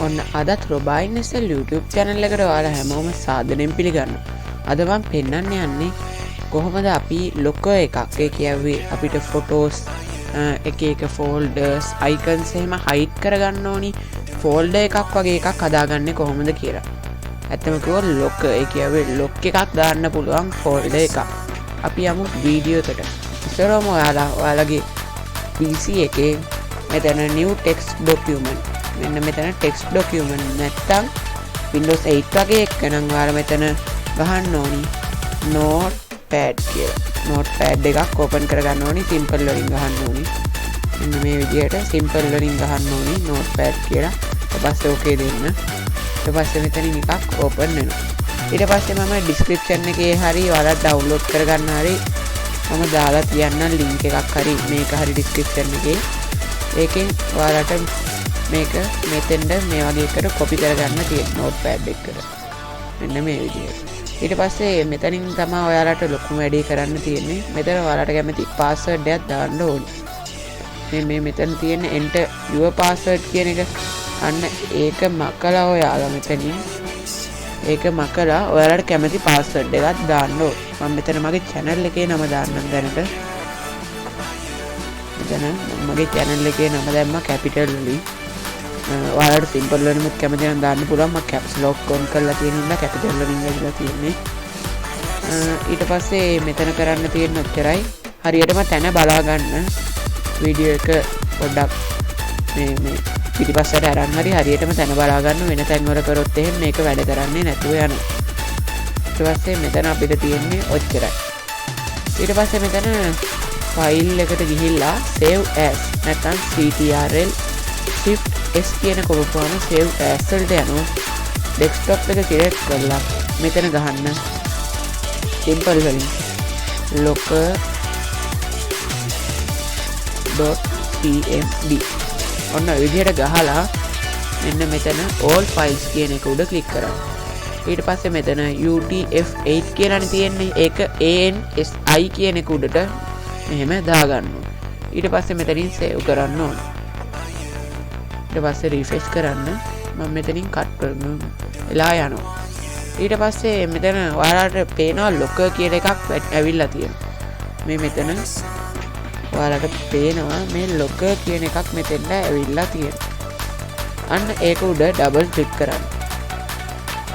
ඔන්න අදත් ROBA NSL YouTube channel එකට ඔයාලා හැමෝම සාදරයෙන් පිළිගන්නවා. අද මම පෙන්වන්න යන්නේ කොහොමද අපි logo එකක් ඒ කියන්නේ අපිට photos එක folders icons එහෙම hide කරගන්න ඕනි folder එකක් වගේ එකක් හදාගන්නේ කොහොමද කියලා. ඇත්තම කිව්වොත් logo ඒ කියන්නේ logo එකක් දාන්න පුළුවන් folder එකක්. අපි යමු වීඩියෝ එකට. ඉස්සරහම ඔයාලගේ PC එකේ මෙතන new text document මෙන්න මෙතන text document නැත්තම් Windows 8 වගේ එකනම් ඔයාලා මෙතන ගහන්න ඕනි notepad කියලා. notepad එකක් open කරගන්න ඕනි simple වලින් ගහන්න ඕනි. මෙන්න මේ විදිහට simple වලින් ගහන්න ඕනි notepad කියලා. ඊට පස්සේ okay දෙන්න. ඊට පස්සේ මෙතනින් එකක් open වෙනවා. ඊට පස්සේ මම description එකේ හරි ඔයාලා download කරගන්න හරි මම දාලා තියන්නම් link එකක් හරි මේක හරි description එකේ. ඒකෙන් ඔයාලට මේක මෙතෙන්ද මේ වගේ එකට copy කරගන්න තියෙන notepad එකකට. මෙන්න මේ විදිහට. ඊට පස්සේ මෙතනින් තමයි ඔයාලට ලොකුම වැඩේ කරන්න තියෙන්නේ. මෙතන ඔයාලට කැමති password එකක් දාන්න ඕනේ. මේ මෙතන තියෙන enter your password කියන එක අන්න ඒක මකලා ඔයාලා මෙතනින් ඒක මකලා ඔයාලට කැමති password එකක් දාන්න ඕනේ. මම මෙතන මගේ channel එකේ නම දාන්නම් දැනට. මෙතන මගේ channel එකේ නම දැම්මා capital වලින්. ඔයාලට simple වලින්ම කැමති නම් දාන්න පුළුවන්. මම caps lock on කරලා තියෙන නිසා capital වලින් ගහලා තියෙන්නේ. ඊට පස්සේ මෙතන කරන්න තියෙන ඔච්චරයි. හරියටම තැන බලා ගන්න. වීඩියෝ එක පොඩ්ඩක් මේ පිටිපස්සට අරන් හරියටම තැන බලා ගන්න. වෙන තැන් වල කරොත් එහෙම මේක වැඩ කරන්නේ නැතුව යනවා. ඊට පස්සේ මෙතන අපිට තියෙන්නේ ඔච්චරයි. ඊට පස්සේ මෙතන ෆයිල් එකට ගිහිල්ලා save as නැත්නම් ctrl shift S කියන කොටුවම save as වලට යනවා. desktop එක select කරලා මෙතන ගහන්න simple වලින් local.tmd ඔන්න ඔය විදිහට ගහලා මෙන්න මෙතන all files කියන එක උඩ click කරන්න. ඊට පස්සේ මෙතන UTF-8 කියලානේ තියෙන්නේ. ඒක ANSI කියන එක උඩට මෙහෙම දාගන්න ඕනේ. ඊට පස්සේ මෙතනින් save කරන්න ඕනේ. ඊට පස්සේ refresh කරන්න. මම මෙතනින් cut වෙලා යනවා. ඊට පස්සේ මෙතන ඔයාලට පේනවා logo කියන එකක් ඇවිල්ලා තියෙනවා. මේ මෙතන ඔයාලට පේනවා මේ logo කියන එකක් මෙතෙන්ට ඇවිල්ලා තියෙනවා. අන්න ඒක උඩ double click කරන්න.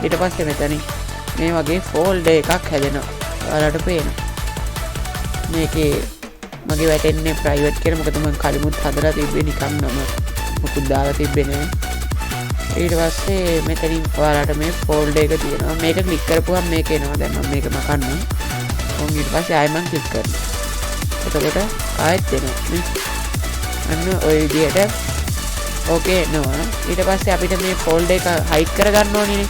ඊට පස්සේ මෙතනින් මේ වගේ folder එකක් හැදෙනවා. ඔයාලට පේනවා. මේකේ මගේ වැටෙන්නේ private කියලා. මොකද මම කලිමුත් හදලා තිබ්බේ නිකන් නම මොකුත් දාලා තිබ්බේ නෑ. ඊට පස්සේ මෙතනින් ඔයාලට මේ folder එක තියෙනවා. මේක click කරපුවම මේක එනවා. දැන් මම මේක මකන්නම්. ඊට පස්සේ ආයෙ මම click කරනවා. එතකොට ආයෙත් එනවා. අන්න ඔය විදිහට okay එනවා. ඊට පස්සේ අපිට මේ folder එක hide කරගන්න ඕනේ.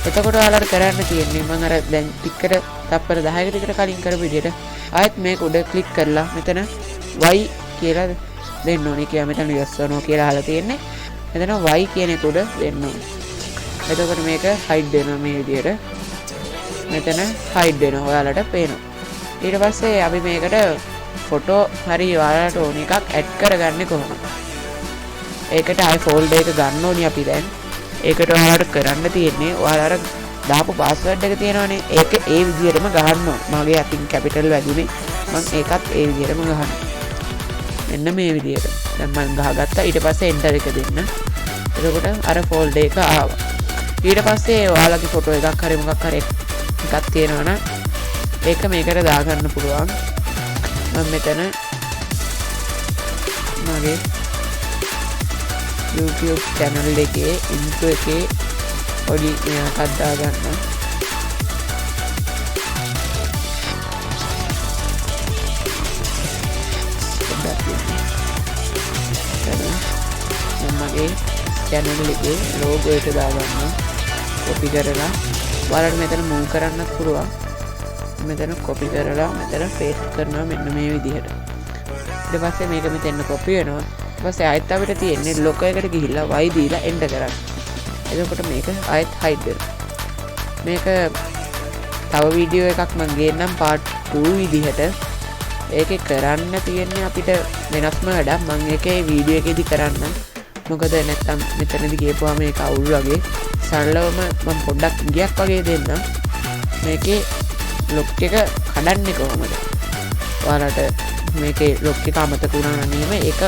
එතකොට ඔයාලට කරන්න තියෙන්නේ මම අර දැන් ටිකට තප්පර 10කට විතර කලින් කරපු විදිහට ආයෙත් මේක උඩ click කරලා මෙතන y කියලා දෙන්න ඕනේ. කියලා මෙතන යස්සනෝ කියලා අහලා තියෙන්නේ. මෙතන y කියන එක උඩ දෙන්න ඕනේ. එතකොට මේක hide වෙනවා මේ විදිහට. මෙතන hide වෙනවා ඔයාලට පේනවා. ඊට පස්සේ අපි මේකට ෆොටෝ හරි ඔයාලට ඕන එකක් ඇඩ් කරගන්නේ කොහොමද? ඒකට ආයි ෆෝල්ඩර් එක ගන්න ඕනි අපි දැන්. ඒකට ඔයාලට කරන්න තියෙන්නේ ඔයාලා දාපු පාස්වර්ඩ් එක තියෙනවනේ. ඒක ඒ විදිහටම ගහන්න ඕන. මගේ අතින් කැපිටල් වැදුනේ. මම ඒකත් ඒ විදිහටම ගහන්න. මෙන්න මේ විදිහට. දැන් මම ගහගත්තා. ඊට පස්සේ enter එක දෙන්න. එතකොට අර ෆෝල්ඩර් එක ආවා. ඊට පස්සේ ඔයාලගේ ෆොටෝ එකක් හරි මොකක් හරි එකක් තියෙනවනම් ඒක මේකට දාගන්න පුළුවන්. මම මෙතන මගේ YouTube channel එකේ intro එකේ පොඩි එකක් දාගන්න. මගේ channel එකේ logo එක දාගන්න. copy කරලා ඔයාලට මෙතන move කරන්නත් පුළුවන්. මෙතන copy කරලා මෙතන paste කරනවා මෙන්න මේ විදිහට. ඊට පස්සේ මේක මෙතන copy වෙනවා. ඊට පස්සේ ආයෙත් අපිට තියෙන්නේ logo එකට ගිහිල්ලා y දීලා enter කරන්න. එතකොට මේක ආයෙත් hide වෙනවා. මේක තව වීඩියෝ එකක් මම ගේන්නම් part 2 විදිහට. ඒකේ කරන්න තියෙන්නේ අපිට වෙනස්ම වැඩක්. මම ඒකේ වීඩියෝ එකේදී කරන්න. මොකද නැත්තම් මෙතනදි ගියපුවාම මේක අවුල් වගේ සරලවම මම පොඩ්ඩක් ගියක් වගේ දෙන්නම් මේකේ ලොක් එක කඩන්නේ කොහොමද ඔයාලට මේකේ ලොක් එක අමතක වුණා නම් එහෙම ඒක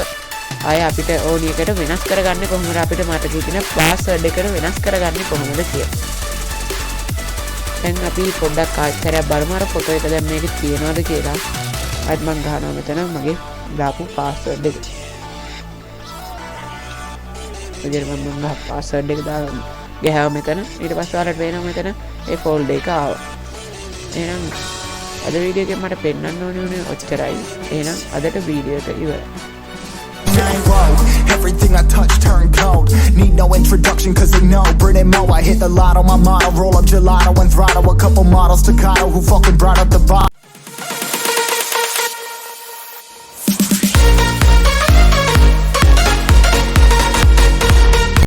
ආය අපිට ඕන එකට වෙනස් කරගන්න කොහොමද අපිට මතකයේ තියෙන පාස්වර්ඩ් එකට වෙනස් කරගන්නේ කොහොමද කියලා. දැන් අපි පොඩ්ඩක් ආයෙත් බලමු අර ෆොටෝ එක දැන් මේකේ තියෙනවද කියලා. අයිත් මම ගහනවා මෙතන මගේ දාපු පාස්වර්ඩ් එක. එදිර මම ගහ පාස්වර්ඩ් එක දාගන්න. ගහව මෙතන ඊට පස්සේ ඔයාලට වෙනවා මෙතන ඒ ෆෝල්ඩර් එක ආවා. එහෙනම් අද වීඩියෝ එකේ මට පෙන්වන්න ඕනේ ඔච්චරයි. එහෙනම් අදට වීඩියෝ එක ඉවරයි. Everything I touch turn cold. Need no introduction cause they know Brit and Mo. I hit the lotto, my motto. Roll up gelato and throttle a couple models staccato who fucking brought up the bottle.